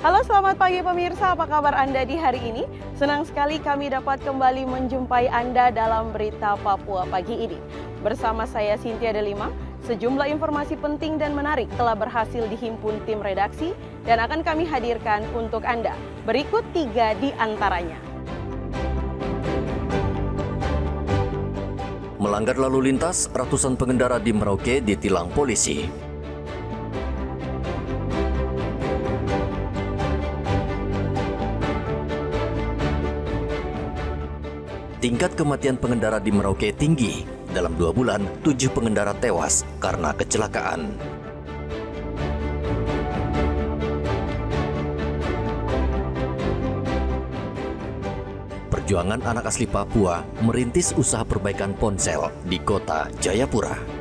Halo, selamat pagi pemirsa, apa kabar Anda di hari ini? Senang sekali kami dapat kembali menjumpai Anda dalam Berita Papua pagi ini. Bersama saya Cynthia Delima, sejumlah informasi penting dan menarik telah berhasil dihimpun tim redaksi dan akan kami hadirkan untuk Anda. Berikut 3 di antaranya. Melanggar lalu lintas, ratusan pengendara di Merauke ditilang polisi. Tingkat kematian pengendara di Merauke tinggi. Dalam 2 bulan, 7 pengendara tewas karena kecelakaan. Perjuangan anak asli Papua merintis usaha perbaikan ponsel di kota Jayapura.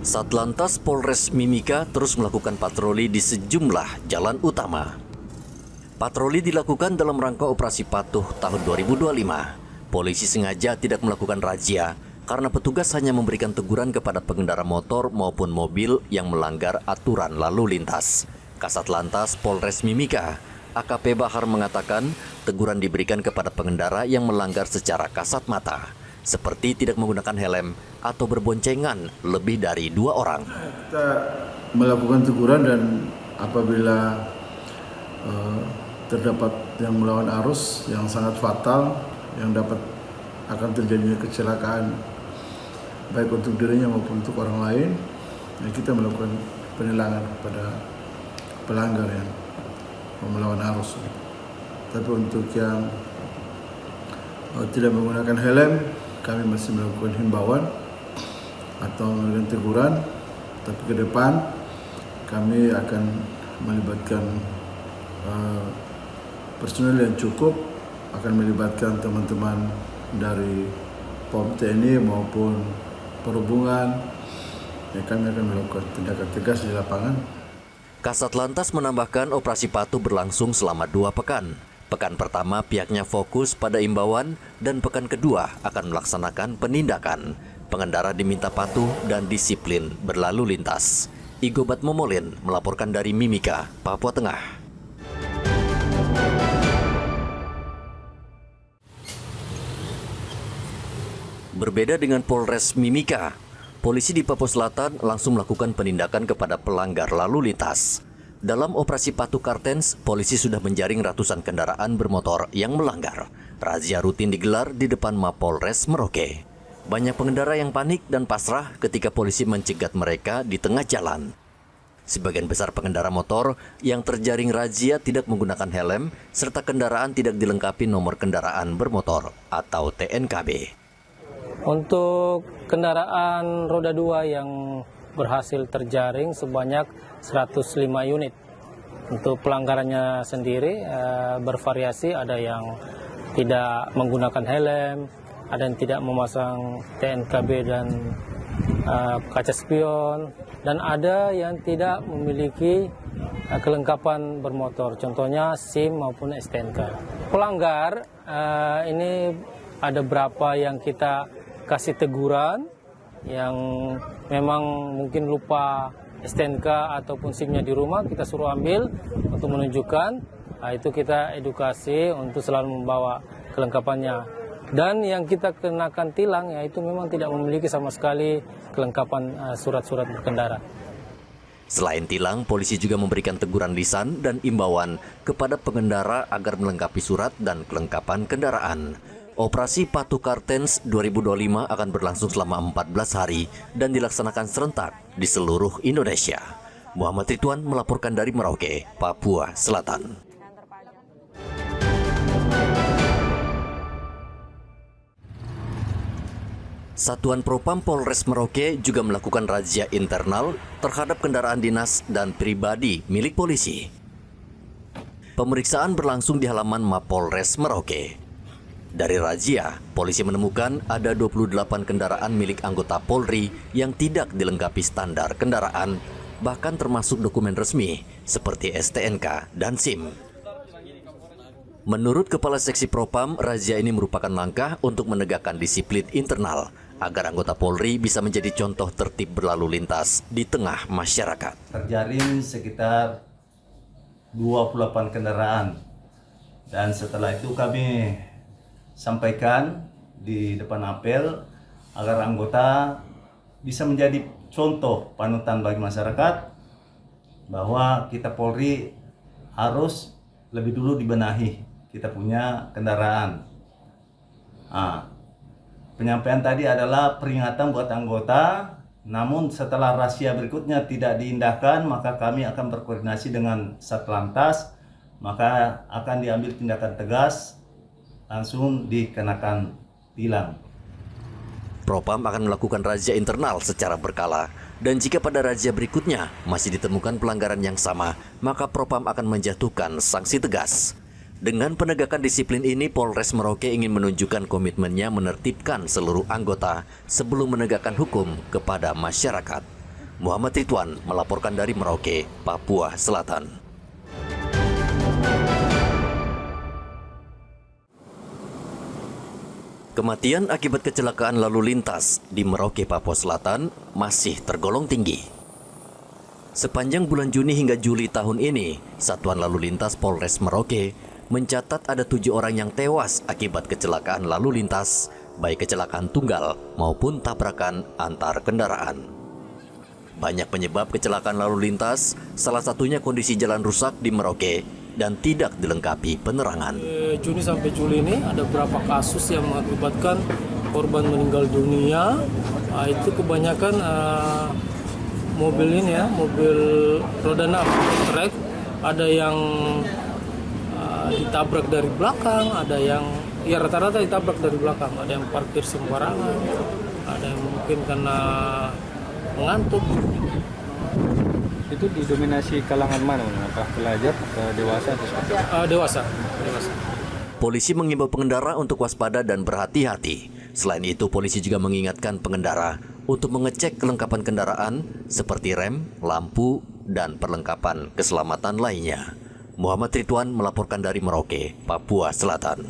Satlantas Polres Mimika terus melakukan patroli di sejumlah jalan utama. Patroli dilakukan dalam rangka operasi patuh tahun 2025. Polisi sengaja tidak melakukan razia karena petugas hanya memberikan teguran kepada pengendara motor maupun mobil yang melanggar aturan lalu lintas. Kasat Lantas Polres Mimika, AKP Bahar mengatakan teguran diberikan kepada pengendara yang melanggar secara kasat mata, seperti tidak menggunakan helm atau berboncengan lebih dari 2 orang. Kita melakukan teguran dan apabila terdapat yang melawan arus yang sangat fatal yang dapat akan terjadinya kecelakaan baik untuk dirinya maupun untuk orang lain, kita melakukan penilangan kepada pelanggar yang melawan arus. Tapi untuk yang tidak menggunakan helm, kami masih melakukan himbauan atau melakukan teguran, tapi ke depan kami akan melibatkan personel yang cukup, akan melibatkan teman-teman dari POM TNI maupun perhubungan. Kami akan melakukan tindakan tegas di lapangan. Kasat Lantas menambahkan operasi patuh berlangsung selama 2 pekan. Pekan pertama pihaknya fokus pada imbauan dan pekan kedua akan melaksanakan penindakan. Pengendara diminta patuh dan disiplin berlalu lintas. Igobat Momolin melaporkan dari Mimika, Papua Tengah. Berbeda dengan Polres Mimika, polisi di Papua Selatan langsung melakukan penindakan kepada pelanggar lalu lintas. Dalam operasi patuh Kartens, polisi sudah menjaring ratusan kendaraan bermotor yang melanggar. Razia rutin digelar di depan Mapolres Merauke. Banyak pengendara yang panik dan pasrah ketika polisi mencegat mereka di tengah jalan. Sebagian besar pengendara motor yang terjaring razia tidak menggunakan helm serta kendaraan tidak dilengkapi nomor kendaraan bermotor atau TNKB. Untuk kendaraan roda 2 yang berhasil terjaring sebanyak 105 unit. Untuk pelanggarannya sendiri bervariasi, ada yang tidak menggunakan helm, ada yang tidak memasang TNKB dan kaca spion, dan ada yang tidak memiliki kelengkapan bermotor, contohnya SIM maupun STNK. Pelanggar ini ada berapa yang kita kasih teguran, yang memang mungkin lupa STNK ataupun SIM-nya di rumah, kita suruh ambil untuk menunjukkan. Itu kita edukasi untuk selalu membawa kelengkapannya. Dan yang kita kenakan tilang, yaitu memang tidak memiliki sama sekali kelengkapan surat-surat berkendara. Selain tilang, polisi juga memberikan teguran lisan dan imbauan kepada pengendara agar melengkapi surat dan kelengkapan kendaraan. Operasi Patuh Kartens 2025 akan berlangsung selama 14 hari dan dilaksanakan serentak di seluruh Indonesia. Muhammad Ridwan melaporkan dari Merauke, Papua Selatan. Satuan Propam Polres Merauke juga melakukan razia internal terhadap kendaraan dinas dan pribadi milik polisi. Pemeriksaan berlangsung di halaman Mapolres Merauke. Dari razia, polisi menemukan ada 28 kendaraan milik anggota Polri yang tidak dilengkapi standar kendaraan bahkan termasuk dokumen resmi seperti STNK dan SIM. Menurut Kepala Seksi Propam, razia ini merupakan langkah untuk menegakkan disiplin internal agar anggota Polri bisa menjadi contoh tertib berlalu lintas di tengah masyarakat. Terjaring sekitar 28 kendaraan, dan setelah itu kami sampaikan di depan apel agar anggota bisa menjadi contoh panutan bagi masyarakat bahwa kita Polri harus lebih dulu dibenahi kita punya kendaraan. Penyampaian tadi adalah peringatan buat anggota, namun setelah razia berikutnya tidak diindahkan, maka kami akan berkoordinasi dengan Satlantas, maka akan diambil tindakan tegas, langsung dikenakan tilang. Propam akan melakukan razia internal secara berkala, dan jika pada razia berikutnya masih ditemukan pelanggaran yang sama, maka Propam akan menjatuhkan sanksi tegas. Dengan penegakan disiplin ini, Polres Merauke ingin menunjukkan komitmennya menertibkan seluruh anggota sebelum menegakkan hukum kepada masyarakat. Muhammad Ridwan melaporkan dari Merauke, Papua Selatan. Kematian akibat kecelakaan lalu lintas di Merauke, Papua Selatan masih tergolong tinggi. Sepanjang bulan Juni hingga Juli tahun ini, Satuan Lalu Lintas Polres Merauke mencatat ada 7 orang yang tewas akibat kecelakaan lalu lintas, baik kecelakaan tunggal maupun tabrakan antar kendaraan. Banyak penyebab kecelakaan lalu lintas, salah satunya kondisi jalan rusak di Merauke dan tidak dilengkapi penerangan. Juni sampai Juli ini ada beberapa kasus yang mengakibatkan korban meninggal dunia. Itu kebanyakan mobil ini ya, mobil roda 6 trek. Ada yang ditabrak dari belakang, ada yang ya rata-rata ditabrak dari belakang. Ada yang parkir sembarangan, ada yang mungkin karena mengantuk. Itu didominasi kalangan mana? Apakah pelajar, dewasa atau seperti apa? Dewasa. Polisi mengimbau pengendara untuk waspada dan berhati-hati. Selain itu, polisi juga mengingatkan pengendara untuk mengecek kelengkapan kendaraan seperti rem, lampu, dan perlengkapan keselamatan lainnya. Muhammad Ridwan melaporkan dari Merauke, Papua Selatan.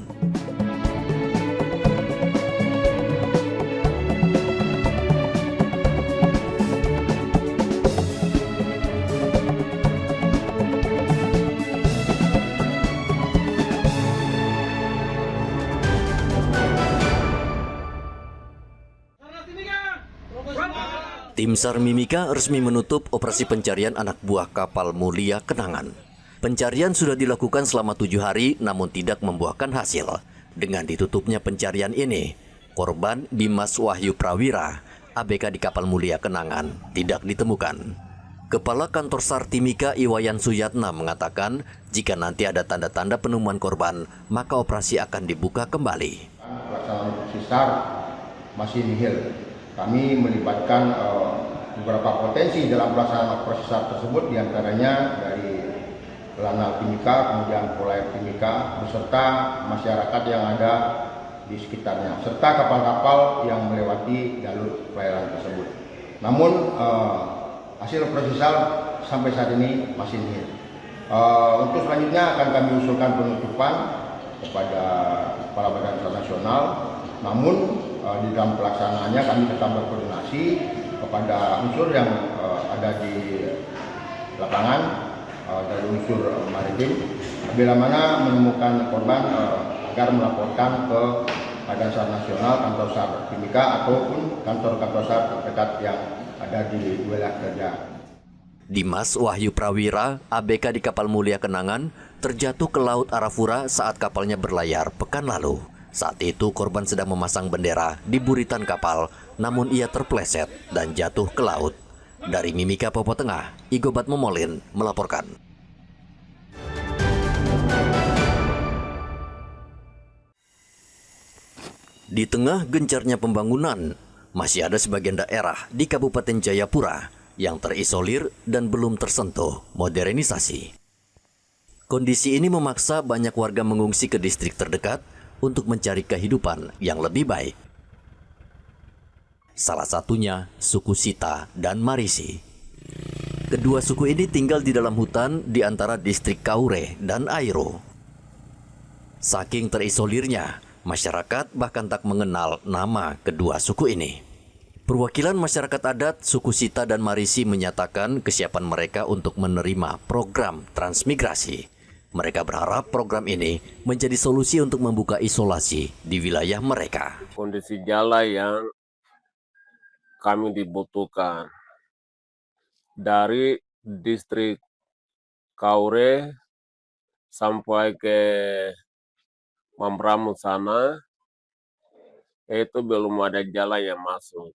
Tim SAR Mimika resmi menutup operasi pencarian anak buah kapal mulia Kenangan. Pencarian sudah dilakukan selama 7 hari namun tidak membuahkan hasil. Dengan ditutupnya pencarian ini, korban Bimas Wahyu Prawira, ABK di kapal mulia Kenangan, tidak ditemukan. Kepala Kantor SAR Timika Iwayan Suyatna mengatakan jika nanti ada tanda-tanda penemuan korban, maka operasi akan dibuka kembali. Pelaksanaan operasi SAR masih nihil. Kami melibatkan beberapa potensi dalam pelaksanaan operasi SAR tersebut, diantaranya dari Lanal Timika, kemudian Polair Timika, beserta masyarakat yang ada di sekitarnya, serta kapal-kapal yang melewati jalur pelayaran tersebut. Namun hasil operasi SAR sampai saat ini masih nihil. Untuk selanjutnya akan kami usulkan penutupan kepada Kepala Badan SAR Nasional, namun di dalam pelaksanaannya kami tetap berkoordinasi kepada unsur yang ada di lapangan dari unsur maritim, bila mana menemukan korban agar melaporkan ke Badan SAR Nasional, Kantor SAR Timika ataupun kantor-kantor SAR terdekat yang ada di wilayah kerja. Dimas Wahyu Prawira, ABK di kapal mulia Kenangan, terjatuh ke Laut Arafura saat kapalnya berlayar pekan lalu. Saat itu korban sedang memasang bendera di buritan kapal, namun ia terpleset dan jatuh ke laut. Dari Mimika, Papua Tengah, Igobat Momolin melaporkan. Di tengah gencarnya pembangunan, masih ada sebagian daerah di Kabupaten Jayapura yang terisolir dan belum tersentuh modernisasi. Kondisi ini memaksa banyak warga mengungsi ke distrik terdekat untuk mencari kehidupan yang lebih baik. Salah satunya suku Sita dan Marisi. Kedua suku ini tinggal di dalam hutan di antara distrik Kaure dan Airo. Saking terisolirnya, masyarakat bahkan tak mengenal nama kedua suku ini. Perwakilan masyarakat adat suku Sita dan Marisi menyatakan kesiapan mereka untuk menerima program transmigrasi. Mereka berharap program ini menjadi solusi untuk membuka isolasi di wilayah mereka. Kondisi jalan yang kami dibutuhkan dari distrik Kaure sampai ke Mambramo sana, itu belum ada jalan yang masuk.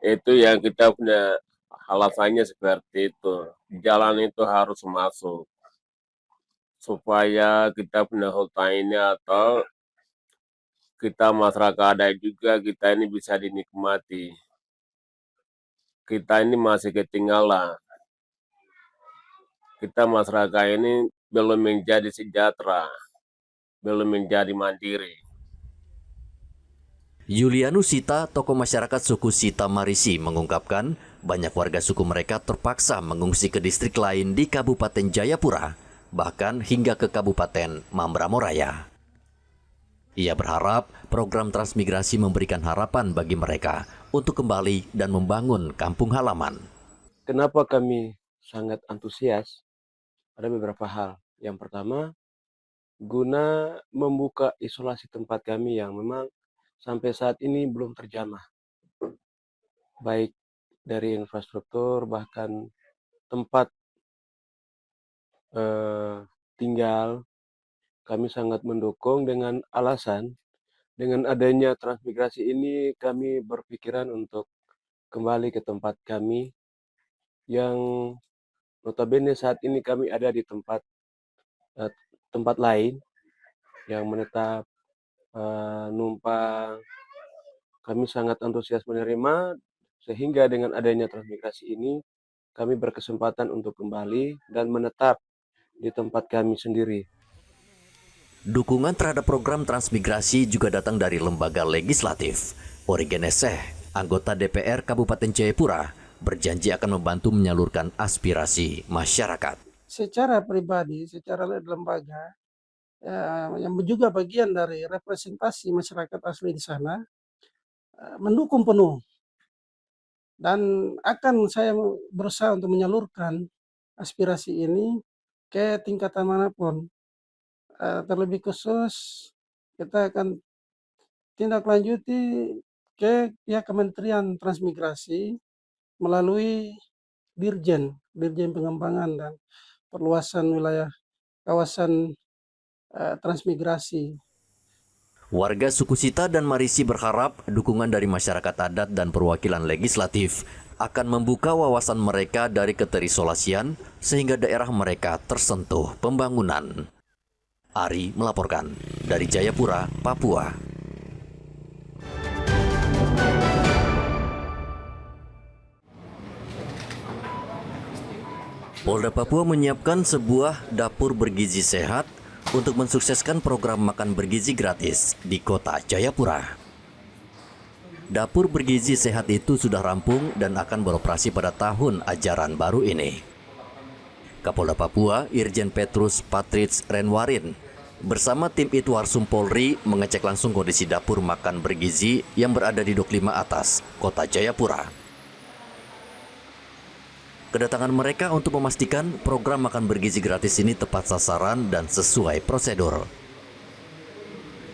Itu yang kita punya alasannya seperti itu. Jalan itu harus masuk supaya kita punya hutan ini atau kita masyarakat adat juga kita ini bisa dinikmati. Kita ini masih ketinggalan. Kita masyarakat ini belum menjadi sejahtera, belum menjadi mandiri. Yulianus Sita, tokoh masyarakat suku Sita Marisi, mengungkapkan banyak warga suku mereka terpaksa mengungsi ke distrik lain di Kabupaten Jayapura, bahkan hingga ke Kabupaten Mambramo Raya. Ia berharap program transmigrasi memberikan harapan bagi mereka untuk kembali dan membangun kampung halaman. Kenapa kami sangat antusias? Ada beberapa hal. Yang pertama, guna membuka isolasi tempat kami yang memang sampai saat ini belum terjamah. Baik dari infrastruktur, bahkan tempat tinggal, kami sangat mendukung dengan alasan dengan adanya transmigrasi ini kami berpikiran untuk kembali ke tempat kami yang notabene saat ini kami ada di tempat lain yang menetap numpang. Kami sangat antusias menerima sehingga dengan adanya transmigrasi ini kami berkesempatan untuk kembali dan menetap di tempat kami sendiri. Dukungan terhadap program transmigrasi juga datang dari lembaga legislatif. Origenes Seh, anggota DPR Kabupaten Jayapura, berjanji akan membantu menyalurkan aspirasi masyarakat. Secara pribadi, secara lembaga, yang juga bagian dari representasi masyarakat asli di sana, mendukung penuh. Dan akan saya berusaha untuk menyalurkan aspirasi ini ke tingkatan manapun. Terlebih khusus kita akan tindak lanjuti ke pihak Kementerian Transmigrasi melalui Dirjen Pengembangan dan Perluasan Wilayah Kawasan Transmigrasi. Warga suku Sita dan Marisi berharap dukungan dari masyarakat adat dan perwakilan legislatif akan membuka wawasan mereka dari keterisolasian sehingga daerah mereka tersentuh pembangunan. Ari melaporkan dari Jayapura, Papua. Polda Papua menyiapkan sebuah dapur bergizi sehat untuk mensukseskan program makan bergizi gratis di kota Jayapura. Dapur bergizi sehat itu sudah rampung dan akan beroperasi pada tahun ajaran baru ini. Kapolda Papua, Irjen Petrus Patrits Renwarin, bersama tim Itwarsum Polri mengecek langsung kondisi dapur makan bergizi yang berada di Dok 5 Atas, Kota Jayapura. Kedatangan mereka untuk memastikan program makan bergizi gratis ini tepat sasaran dan sesuai prosedur.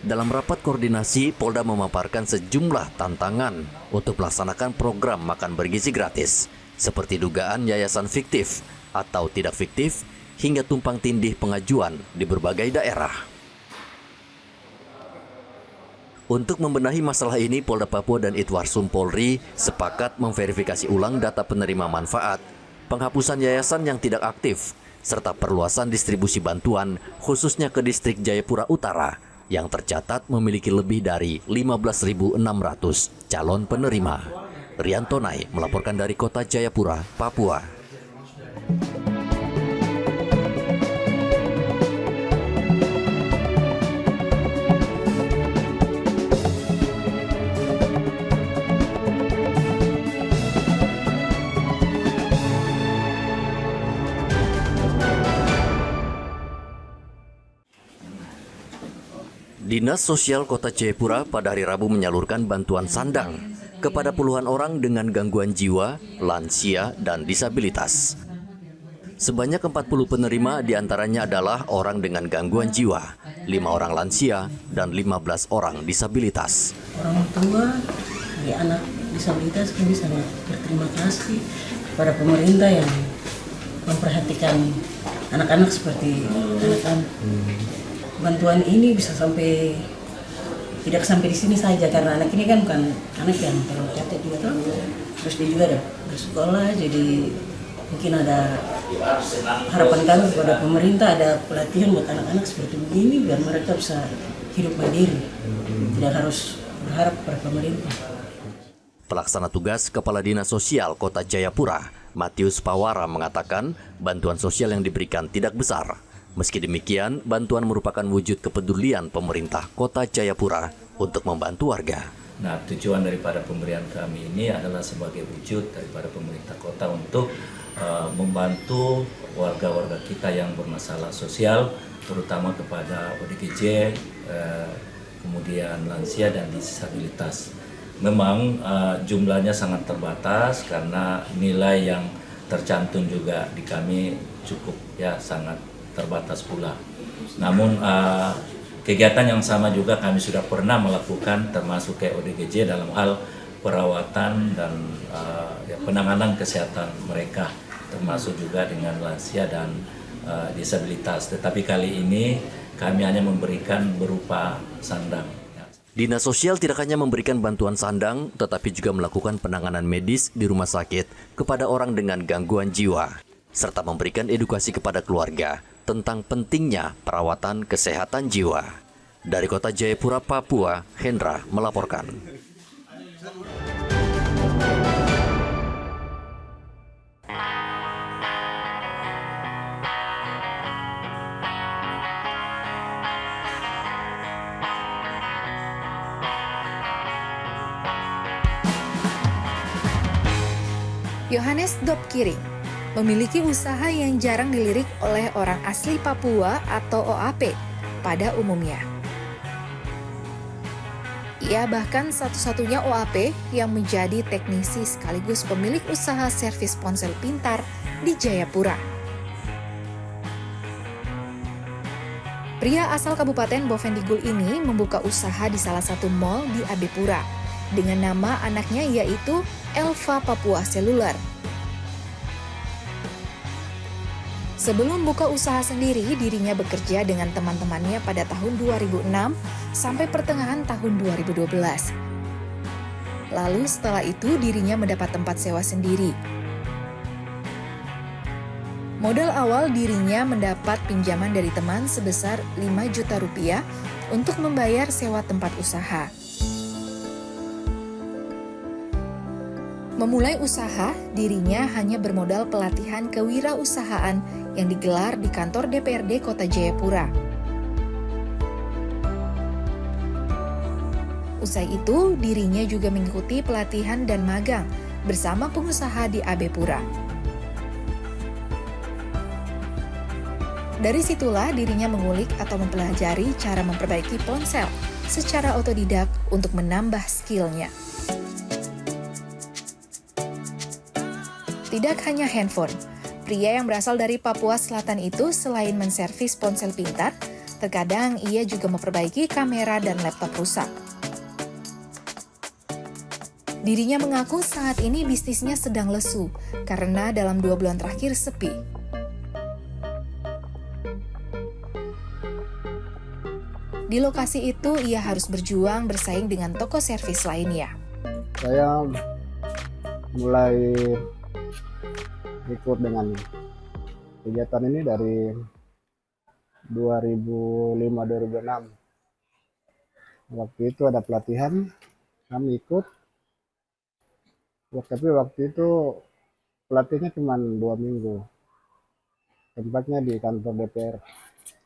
Dalam rapat koordinasi, Polda memaparkan sejumlah tantangan untuk melaksanakan program makan bergizi gratis, seperti dugaan yayasan fiktif atau tidak fiktif, hingga tumpang tindih pengajuan di berbagai daerah. Untuk membenahi masalah ini, Polda Papua dan Itwarsum Polri sepakat memverifikasi ulang data penerima manfaat, penghapusan yayasan yang tidak aktif, serta perluasan distribusi bantuan khususnya ke distrik Jayapura Utara yang tercatat memiliki lebih dari 15.600 calon penerima. Rianto Nai melaporkan dari Kota Jayapura, Papua. Dinas Sosial Kota Jayapura pada hari Rabu menyalurkan bantuan sandang kepada puluhan orang dengan gangguan jiwa, lansia, dan disabilitas. Sebanyak 40 penerima diantaranya adalah orang dengan gangguan jiwa, 5 orang lansia, dan 15 orang disabilitas. Orang tua dari anak disabilitas kami sangat berterima kasih kepada pemerintah yang memperhatikan anak-anak seperti anak-anak. Bantuan ini bisa tidak sampai di sini saja karena anak ini kan bukan anak yang terlalu cacat juga tuh. Terus dia juga ada bersekolah, jadi mungkin ada harapan kami kepada pemerintah ada pelatihan buat anak-anak seperti begini biar mereka bisa hidup mandiri, tidak harus berharap pada pemerintah. Pelaksana tugas Kepala Dinas Sosial Kota Jayapura, Matius Pawara mengatakan bantuan sosial yang diberikan tidak besar. Meski demikian, bantuan merupakan wujud kepedulian pemerintah Kota Jayapura untuk membantu warga. Nah, tujuan daripada pemberian kami ini adalah sebagai wujud daripada pemerintah kota untuk membantu warga-warga kita yang bermasalah sosial, terutama kepada ODGJ, kemudian lansia dan disabilitas. Memang jumlahnya sangat terbatas karena nilai yang tercantum juga di kami cukup sangat terbatas pula. Namun kegiatan yang sama juga kami sudah pernah melakukan termasuk ke ODGJ dalam hal perawatan dan penanganan kesehatan mereka termasuk juga dengan lansia dan disabilitas. Tetapi kali ini kami hanya memberikan berupa sandang. Dinas Sosial tidak hanya memberikan bantuan sandang, tetapi juga melakukan penanganan medis di rumah sakit kepada orang dengan gangguan jiwa, serta memberikan edukasi kepada keluarga tentang pentingnya perawatan kesehatan jiwa. Dari Kota Jayapura, Papua, Hendra melaporkan. Yohanes Dopkiring memiliki usaha yang jarang dilirik oleh orang asli Papua atau OAP pada umumnya. Ia bahkan satu-satunya OAP yang menjadi teknisi sekaligus pemilik usaha servis ponsel pintar di Jayapura. Pria asal Kabupaten Bovendigul ini membuka usaha di salah satu mal di AB Pura dengan nama anaknya yaitu Elva Papua Seluler. Sebelum buka usaha sendiri, dirinya bekerja dengan teman-temannya pada tahun 2006 sampai pertengahan tahun 2012. Lalu setelah itu dirinya mendapat tempat sewa sendiri. Modal awal dirinya mendapat pinjaman dari teman sebesar 5 juta rupiah untuk membayar sewa tempat usaha. Memulai usaha, dirinya hanya bermodal pelatihan kewirausahaan yang digelar di kantor DPRD Kota Jayapura. Usai itu, dirinya juga mengikuti pelatihan dan magang bersama pengusaha di AB Pura. Dari situlah dirinya mengulik atau mempelajari cara memperbaiki ponsel secara otodidak untuk menambah skillnya. Tidak hanya handphone, pria yang berasal dari Papua Selatan itu selain menservis ponsel pintar, terkadang ia juga memperbaiki kamera dan laptop rusak. Dirinya mengaku saat ini bisnisnya sedang lesu karena dalam 2 bulan terakhir sepi. Di lokasi itu ia harus berjuang bersaing dengan toko servis lainnya. Saya mulai ikut dengan kegiatan ini dari 2005-2006. Waktu itu ada pelatihan, kami ikut. Tapi waktu itu pelatihnya cuma 2 minggu. Tempatnya di kantor DPR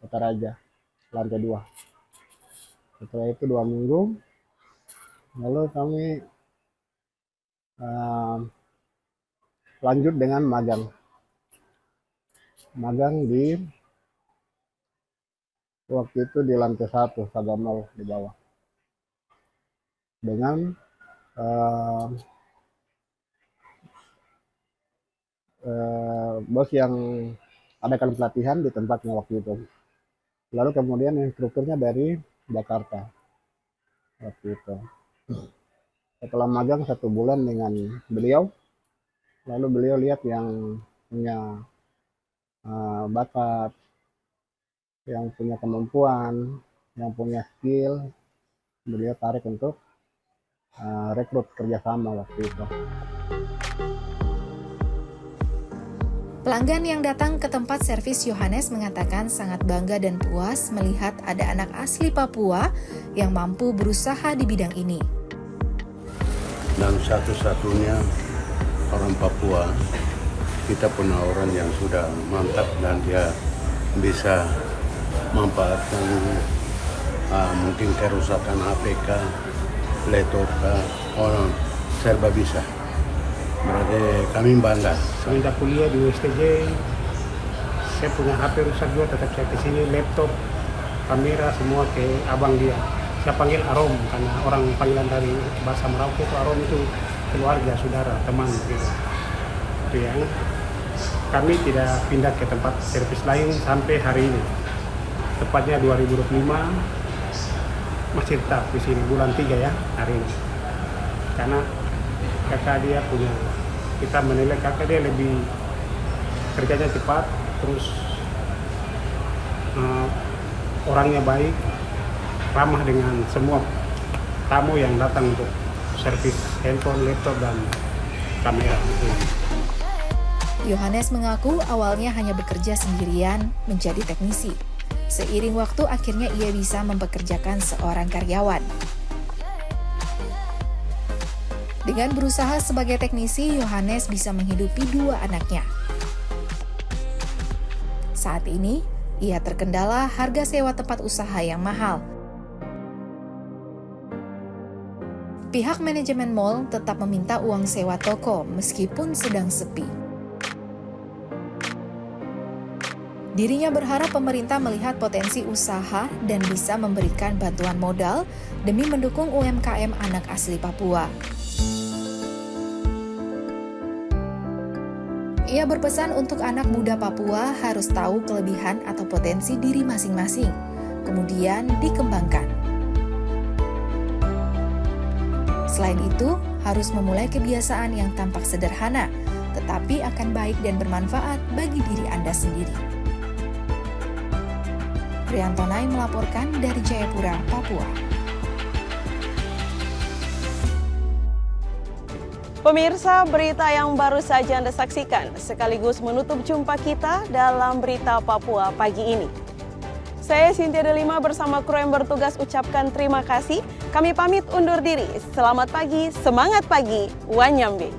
Kota Raja, lantai 2. Setelah itu 2 minggu, lalu kami lanjut dengan magang di waktu itu di lantai 1 Saga Mall di bawah dengan bos yang adakan pelatihan di tempatnya waktu itu. Lalu kemudian instrukturnya dari Jakarta waktu itu. Setelah magang 1 bulan dengan beliau, lalu beliau lihat yang punya bakat, yang punya kemampuan, yang punya skill, beliau tarik untuk rekrut kerjasama waktu itu. Pelanggan yang datang ke tempat servis Yohanes mengatakan sangat bangga dan puas melihat ada anak asli Papua yang mampu berusaha di bidang ini. Dan satu-satunya orang Papua, kita punya orang yang sudah mantap dan dia bisa memanfaatkan mungkin kerusakan APK, laptop, orang serba bisa. Berarti kami bangga. Semenjak kuliah di USTJ, saya punya HP rusak juga, tetap saya kesini, laptop, kamera semua ke abang dia. Saya panggil Arom karena orang panggilan dari bahasa Merauke itu Arom itu keluarga, saudara, teman gitu. Itu yang kami tidak pindah ke tempat servis lain sampai hari ini. Tepatnya 2025 masih tetap di sini bulan 3 ya hari ini. Karena kakak dia punya, kita menilai kakak dia lebih kerjanya cepat, terus orangnya baik, ramah dengan semua tamu yang datang untuk servis handphone, laptop, dan kamera. Yohanes mengaku awalnya hanya bekerja sendirian menjadi teknisi. Seiring waktu akhirnya ia bisa mempekerjakan seorang karyawan. Dengan berusaha sebagai teknisi, Yohanes bisa menghidupi 2 anaknya. Saat ini, ia terkendala harga sewa tempat usaha yang mahal. Pihak manajemen mal tetap meminta uang sewa toko meskipun sedang sepi. Dirinya berharap pemerintah melihat potensi usaha dan bisa memberikan bantuan modal demi mendukung UMKM anak asli Papua. Ia berpesan untuk anak muda Papua harus tahu kelebihan atau potensi diri masing-masing, kemudian dikembangkan. Selain itu, harus memulai kebiasaan yang tampak sederhana, tetapi akan baik dan bermanfaat bagi diri Anda sendiri. Priyantonai melaporkan dari Jayapura, Papua. Pemirsa, berita yang baru saja Anda saksikan sekaligus menutup jumpa kita dalam Berita Papua pagi ini. Saya Cynthia Delima bersama kru yang bertugas ucapkan terima kasih. Kami pamit undur diri. Selamat pagi, semangat pagi, Wanyambe.